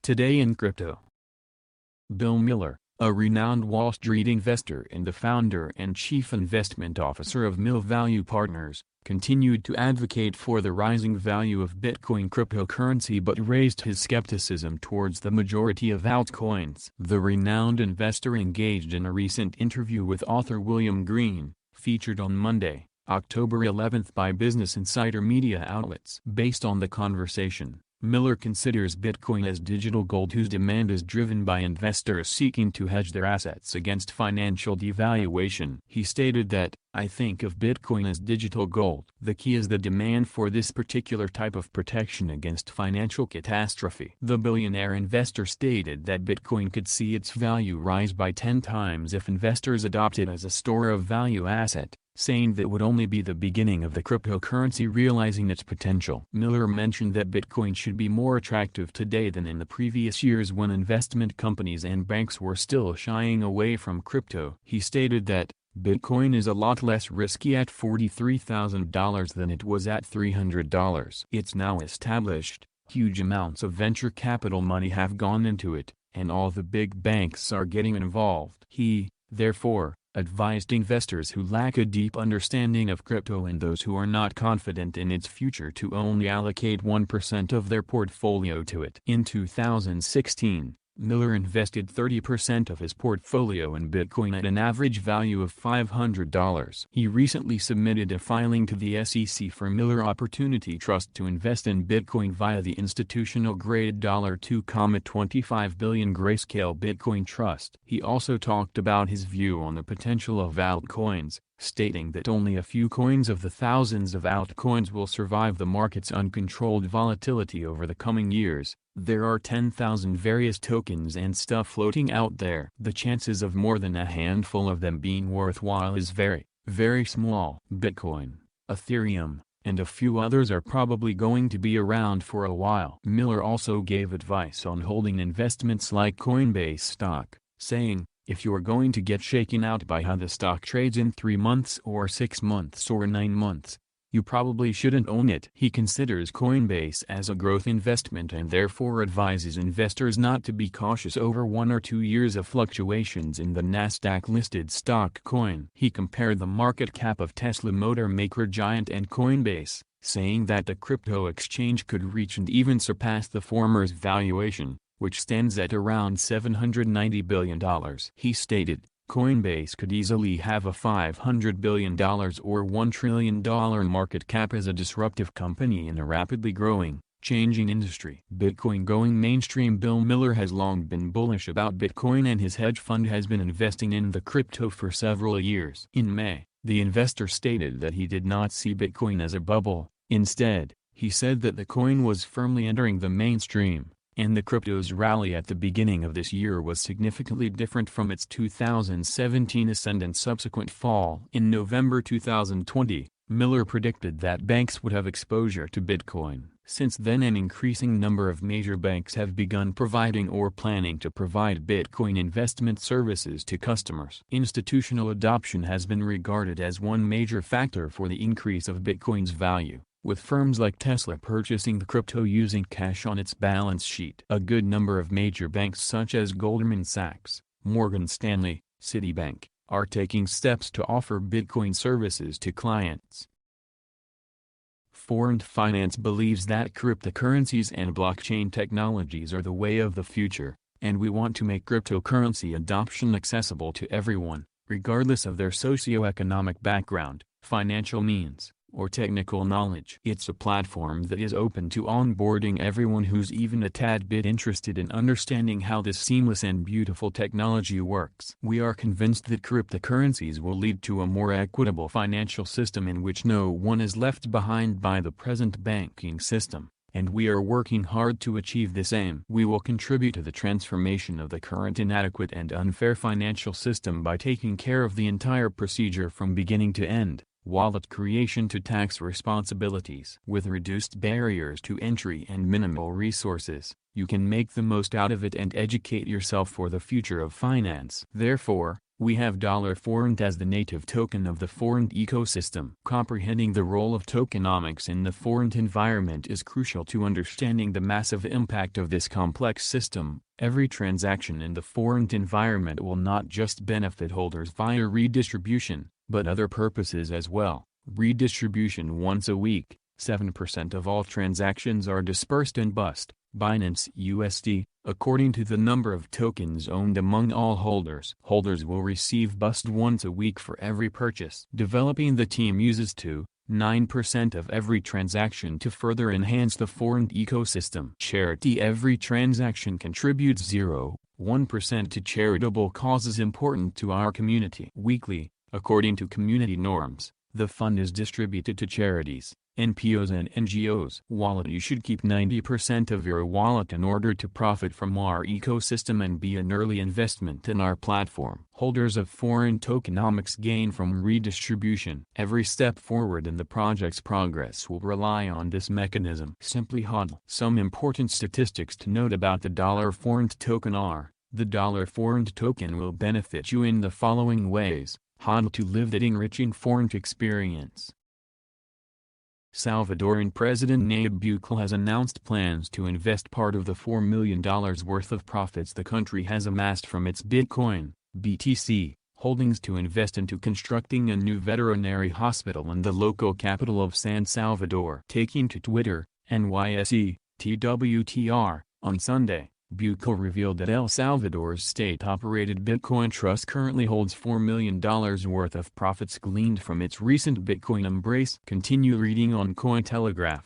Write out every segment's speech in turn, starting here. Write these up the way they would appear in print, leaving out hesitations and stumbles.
Today in Crypto. Bill Miller, a renowned Wall Street investor and the founder and chief investment officer of Mill Value Partners, continued to advocate for the rising value of Bitcoin cryptocurrency but raised his skepticism towards the majority of altcoins. The renowned investor engaged in a recent interview with author William Green, featured on Monday, October 11 by Business Insider media outlets. Based on the conversation, Miller considers Bitcoin as digital gold whose demand is driven by investors seeking to hedge their assets against financial devaluation. He stated that, "I think of Bitcoin as digital gold. The key is the demand for this particular type of protection against financial catastrophe." The billionaire investor stated that Bitcoin could see its value rise by 10 times if investors adopt it as a store of value asset, saying that would only be the beginning of the cryptocurrency realizing its potential. Miller mentioned that Bitcoin should be more attractive today than in the previous years when investment companies and banks were still shying away from crypto. He stated that, "Bitcoin is a lot less risky at $43,000 than it was at $300. It's now established, huge amounts of venture capital money have gone into it, and all the big banks are getting involved." He, therefore, advised investors who lack a deep understanding of crypto and those who are not confident in its future to only allocate 1% of their portfolio to it. In 2016, Miller invested 30% of his portfolio in Bitcoin at an average value of $500. He recently submitted a filing to the SEC for Miller Opportunity Trust to invest in Bitcoin via the institutional-grade $2.25 billion Grayscale Bitcoin Trust. He also talked about his view on the potential of altcoins, stating that only a few coins of the thousands of altcoins will survive the market's uncontrolled volatility over the coming years. "There are 10,000 various tokens and stuff floating out there. The chances of more than a handful of them being worthwhile is very, very small. Bitcoin, Ethereum, and a few others are probably going to be around for a while." Miller also gave advice on holding investments like Coinbase stock, saying, "If you're going to get shaken out by how the stock trades in 3 months or 6 months or 9 months, you probably shouldn't own it." He considers Coinbase as a growth investment and therefore advises investors not to be cautious over 1 or 2 years of fluctuations in the Nasdaq-listed stock coin. He compared the market cap of Tesla motor maker giant and Coinbase, saying that the crypto exchange could reach and even surpass the former's valuation, which stands at around $790 billion. He stated, "Coinbase could easily have a $500 billion or $1 trillion market cap as a disruptive company in a rapidly growing, changing industry." Bitcoin going mainstream. Bill Miller has long been bullish about Bitcoin and his hedge fund has been investing in the crypto for several years. In May, the investor stated that he did not see Bitcoin as a bubble. Instead, he said that the coin was firmly entering the mainstream, and the crypto's rally at the beginning of this year was significantly different from its 2017 ascent and subsequent fall. In November 2020, Miller predicted that banks would have exposure to Bitcoin. Since then, an increasing number of major banks have begun providing or planning to provide Bitcoin investment services to customers. Institutional adoption has been regarded as one major factor for the increase of Bitcoin's value, with firms like Tesla purchasing the crypto using cash on its balance sheet. A good number of major banks such as Goldman Sachs, Morgan Stanley, Citibank, are taking steps to offer Bitcoin services to clients. Foreign Finance believes that cryptocurrencies and blockchain technologies are the way of the future, and we want to make cryptocurrency adoption accessible to everyone, regardless of their socioeconomic background, financial means, or technical knowledge. It's a platform that is open to onboarding everyone who's even a tad bit interested in understanding how this seamless and beautiful technology works. We are convinced that cryptocurrencies will lead to a more equitable financial system in which no one is left behind by the present banking system, and we are working hard to achieve this aim. We will contribute to the transformation of the current inadequate and unfair financial system by taking care of the entire procedure from beginning to end, wallet creation to tax responsibilities. With reduced barriers to entry and minimal resources, you can make the most out of it and educate yourself for the future of finance. Therefore, We have $Forint as the native token of the Forint ecosystem. Comprehending the role of tokenomics in the Forint environment is crucial to understanding the massive impact of this complex system. Every transaction in the Forint environment will not just benefit holders via redistribution, but other purposes as well. Redistribution once a week, 7% of all transactions are dispersed in BUSD, Binance USD, according to the number of tokens owned among all holders. Holders will receive BUSD once a week for every purchase. Developing the team uses 9% of every transaction to further enhance the Forint ecosystem. Charity. Every transaction contributes 0.1% to charitable causes important to our community. Weekly, according to community norms, the fund is distributed to charities, NPOs and NGOs. Wallet. You should keep 90% of your wallet in order to profit from our ecosystem and be an early investment in our platform. Holders of Forint tokenomics gain from redistribution. Every step forward in the project's progress will rely on this mechanism. Simply HODL. Some important statistics to note about the $Forint token are: the $Forint token will benefit you in the following ways. HODL to live that enriching Forint experience. Salvadoran President Nayib Bukele has announced plans to invest part of the $4 million worth of profits the country has amassed from its Bitcoin, BTC, holdings to invest into constructing a new veterinary hospital in the local capital of San Salvador. Taking to Twitter, NYSE, TWTR, on Sunday, Bukele revealed that El Salvador's state-operated Bitcoin Trust currently holds $4 million worth of profits gleaned from its recent Bitcoin embrace. Continue reading on Cointelegraph.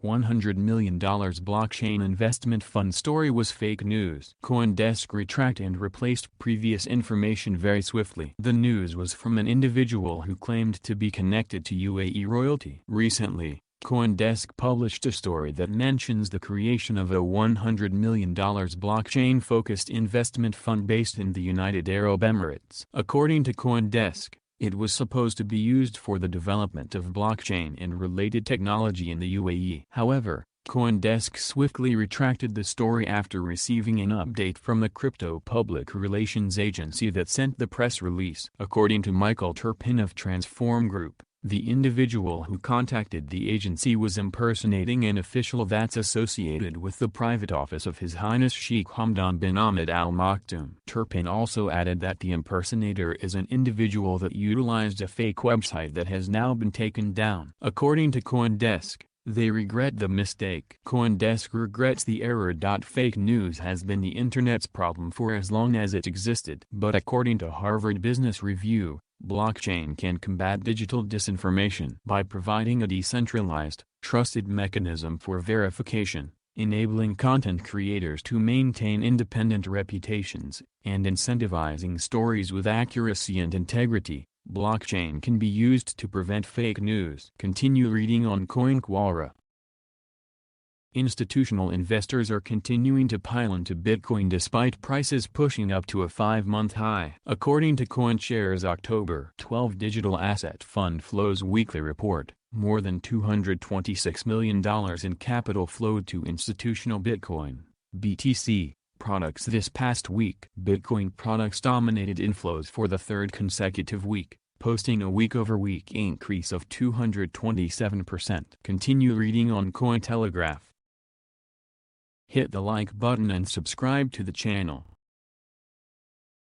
$100 million blockchain investment fund story was fake news. CoinDesk retracted and replaced previous information very swiftly. The news was from an individual who claimed to be connected to UAE royalty. Recently, CoinDesk published a story that mentions the creation of a $100 million blockchain-focused investment fund based in the United Arab Emirates. According to CoinDesk, it was supposed to be used for the development of blockchain and related technology in the UAE. However, CoinDesk swiftly retracted the story after receiving an update from the crypto public relations agency that sent the press release. According to Michael Turpin of Transform Group, the individual who contacted the agency was impersonating an official that's associated with the private office of His Highness Sheikh Hamdan bin Ahmed Al Maktoum. Turpin also added that the impersonator is an individual that utilized a fake website that has now been taken down. According to CoinDesk, they regret the mistake. CoinDesk regrets the error. Fake news has been the internet's problem for as long as it existed. But according to Harvard Business Review, blockchain can combat digital disinformation by providing a decentralized, trusted mechanism for verification, enabling content creators to maintain independent reputations, and incentivizing stories with accuracy and integrity. Blockchain can be used to prevent fake news. Continue reading on CoinQuara. Institutional investors are continuing to pile into Bitcoin despite prices pushing up to a 5-month high. According to CoinShares October 12 Digital Asset Fund Flows Weekly Report, more than $226 million in capital flowed to institutional Bitcoin, BTC, products this past week. Bitcoin products dominated inflows for the third consecutive week, posting a week-over-week increase of 227%. Continue reading on Cointelegraph. Hit the like button and subscribe to the channel.